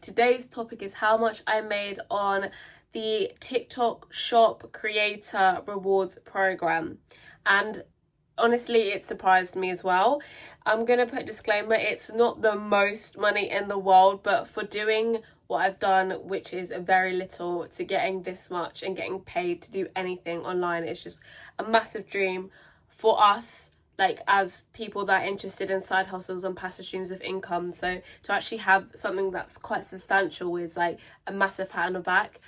Today's topic is how much I made on the TikTok Shop Creator Rewards Program. And honestly, it surprised me as well. I'm going to put a disclaimer, it's not the most money in the world, but for doing what I've done, which is very little, to getting this much and getting paid to do anything online, it's just a massive dream for us, like as people that are interested in side hustles and passive streams of income. So to actually have something that's quite substantial is like a massive pat on the back.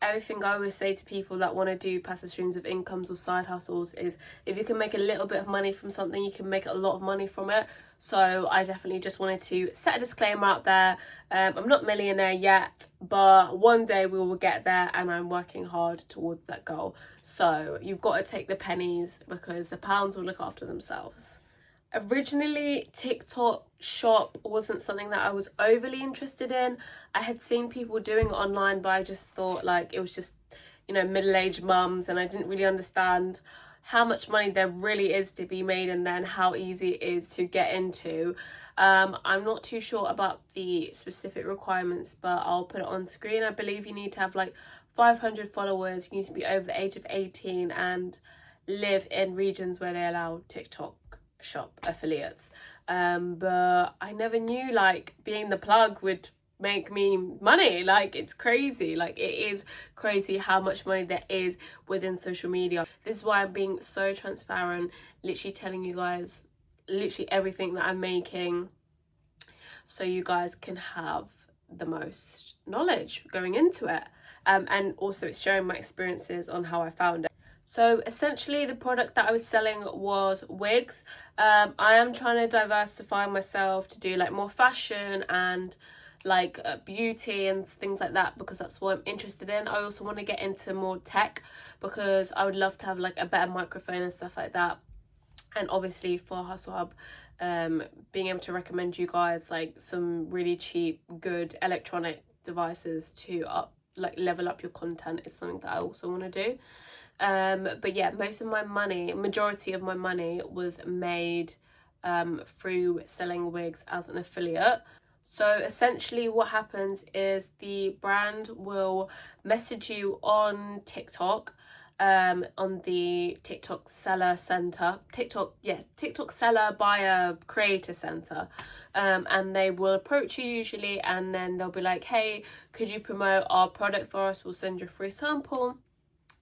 Everything I always say to people that want to do passive streams of incomes or side hustles is if you can make a little bit of money from something, you can make a lot of money from it. So I definitely just wanted to set a disclaimer out there. I'm not a millionaire yet, but one day we will get there and I'm working hard towards that goal. So you've got to take the pennies because the pounds will look after themselves. Originally, TikTok Shop wasn't something that I was overly interested in. I had seen people doing it online, but I just thought like it was just, middle-aged mums, and I didn't really understand how much money there really is to be made and then how easy it is to get into. I'm not too sure about the specific requirements, but I'll put it on screen. I believe you need to have like 500 followers, you need to be over the age of 18 and live in regions where they allow TikTok Shop affiliates. But I never knew like being the plug would make me money. Like it's crazy. Like it is crazy how much money there is within social media. This is why I'm being so transparent, literally telling you guys literally everything that I'm making, so you guys can have the most knowledge going into it. And also it's sharing my experiences on how I found it. So essentially the product that I was selling was wigs. I am trying to diversify myself to do like more fashion and like beauty and things like that, because that's what I'm interested in. I also want to get into more tech because I would love to have like a better microphone and stuff like that. And obviously for Hustle Hub, being able to recommend you guys like some really cheap, good electronic devices to level up your content is something that I also want to do. But yeah, majority of my money was made through selling wigs as an affiliate. So essentially what happens is the brand will message you on TikTok, on the TikTok Seller Center, TikTok Seller Buyer Creator Center, and they will approach you usually, and then they'll be like, hey, could you promote our product for us? We'll send you a free sample.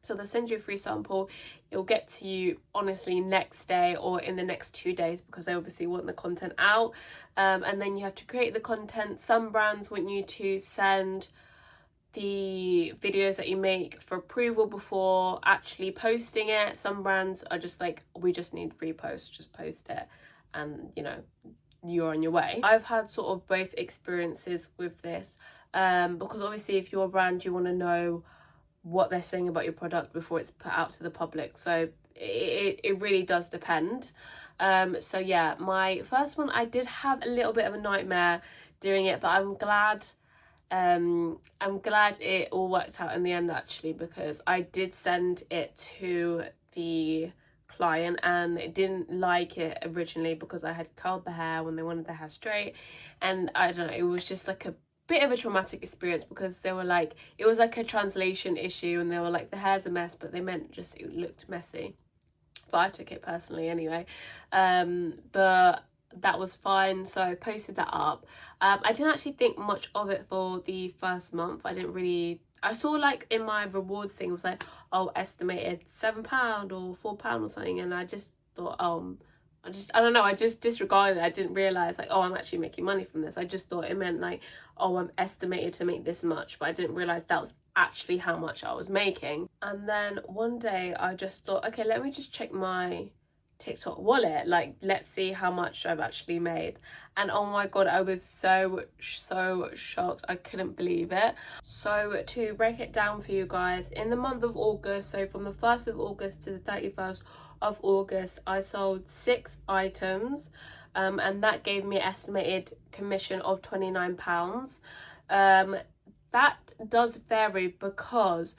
So they'll send you a free sample. It'll get to you honestly next day or in the next 2 days, because they obviously want the content out. And then you have to create the content. Some brands want you to send the videos that you make for approval before actually posting it. Some brands are just like, we just need free posts, just post it and you're on your way. I've had sort of both experiences with this, because obviously if you're a brand, you want to know what they're saying about your product before it's put out to the public. So it really does depend. So yeah, my first one, I did have a little bit of a nightmare doing it, but I'm glad it all worked out in the end actually, because I did send it to the client and they didn't like it originally because I had curled the hair when they wanted the hair straight, and I don't know, it was just like a bit of a traumatic experience because they were like, it was like a translation issue and they were like, the hair's a mess, but they meant just it looked messy. But I took it personally anyway. But that was fine, so I posted that up. I didn't actually think much of it for the first month. I saw like in my rewards thing, it was like, oh, estimated £7 or £4 or something, and I just thought, I don't know, I just disregarded it. I didn't realise like, oh, I'm actually making money from this. I just thought it meant like, oh, I'm estimated to make this much, but I didn't realise that was actually how much I was making. And then one day I just thought, okay, let me just check my TikTok wallet, like let's see how much I've actually made. And oh my god, I was so shocked. I couldn't believe it. So to break it down for you guys, in the month of August, so from the 1st of August to the 31st of August, I sold 6 items, and that gave me an estimated commission of £29. That does vary because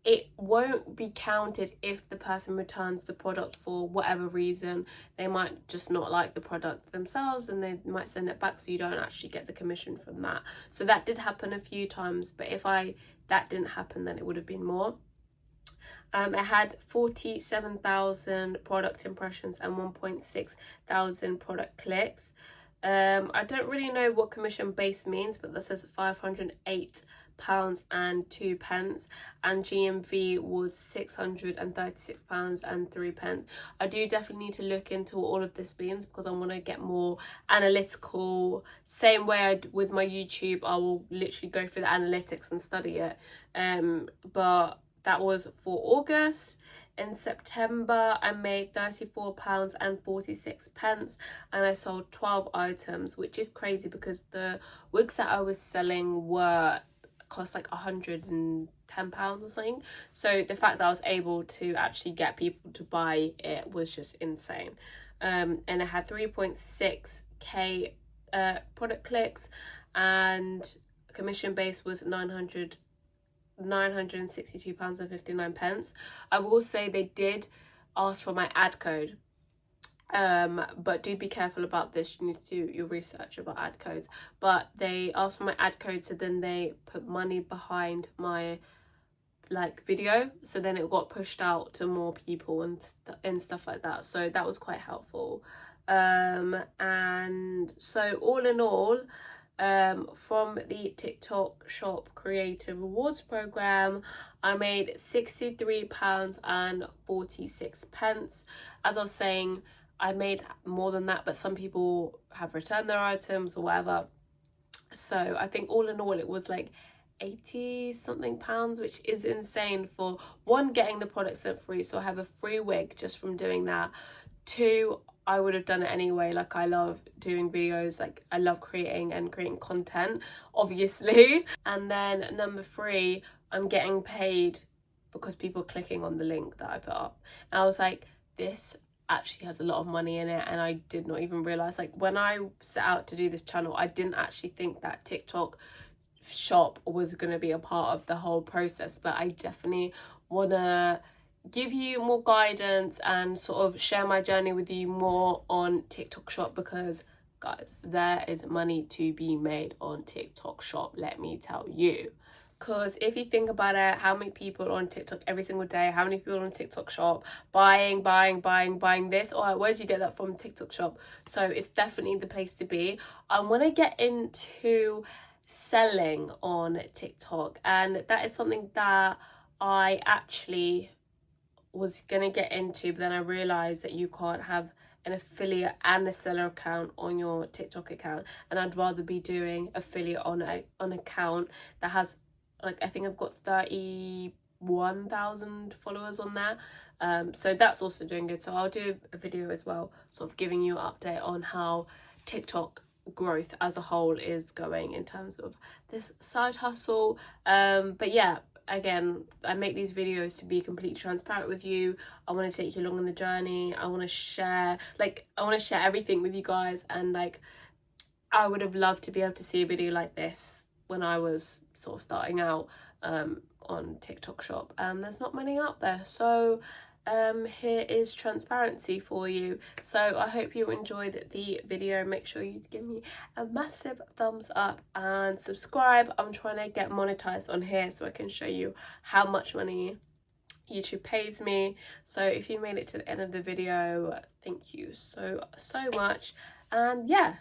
it won't be counted if the person returns the product for whatever reason. They might just not like the product themselves and they might send it back, so you don't actually get the commission from that. So that did happen a few times, but if that didn't happen, then it would have been more. It had 47,000 product impressions and 1.6 thousand product clicks. I don't really know what commission base means, but that says £508 and 2 pence, and GMV was £636 and 3 pence. I do definitely need to look into what all of this means because I want to get more analytical. Same way with my YouTube, I will literally go through the analytics and study it. But that was for August. In September, I made £34 and 46 pence, and I sold 12 items, which is crazy because the wigs that I was selling cost like £110 or something. So the fact that I was able to actually get people to buy it was just insane. And it had 3.6k product clicks, and commission base was £962 and 59 pence. I will say they did ask for my ad code, but do be careful about this. You need to do your research about ad codes. But they asked for my ad code, so then they put money behind my video, so then it got pushed out to more people and stuff like that. So that was quite helpful. And so all in all, from the TikTok Shop Creator Rewards Program, I made £63 and 46 pence. As I was saying, I made more than that, but some people have returned their items or whatever. So I think all in all it was like 80 something pounds, which is insane for one, getting the product sent free, so I have a free wig just from doing that. Two, I would have done it anyway. Like, I love doing videos, like I love creating content, obviously. And then number three, I'm getting paid because people are clicking on the link that I put up. And I was like, this actually has a lot of money in it, and I did not even realize, like, when I set out to do this channel, I didn't actually think that TikTok Shop was going to be a part of the whole process. But I definitely want to give you more guidance and sort of share my journey with you more on TikTok Shop, because guys, there is money to be made on TikTok Shop, let me tell you. Because if you think about it, how many people on TikTok every single day, how many people on TikTok Shop buying this? Or where did you get that from? TikTok Shop. So it's definitely the place to be. I want to get into selling on TikTok, and that is something that I actually was gonna get into, but then I realized that you can't have an affiliate and a seller account on your TikTok account, and I'd rather be doing affiliate on an account that has, like, I think I've got 31,000 followers on there. So that's also doing good. So I'll do a video as well, sort of giving you an update on how TikTok growth as a whole is going in terms of this side hustle. But yeah, again, I make these videos to be completely transparent with you. I want to take you along on the journey. I want to share everything with you guys, and like, I would have loved to be able to see a video like this when I was sort of starting out on TikTok Shop, and there's not many out there. So here is transparency for you. So I hope you enjoyed the video. Make sure you give me a massive thumbs up and subscribe. I'm trying to get monetized on here so I can show you how much money YouTube pays me. So if you made it to the end of the video, thank you so much. And yeah,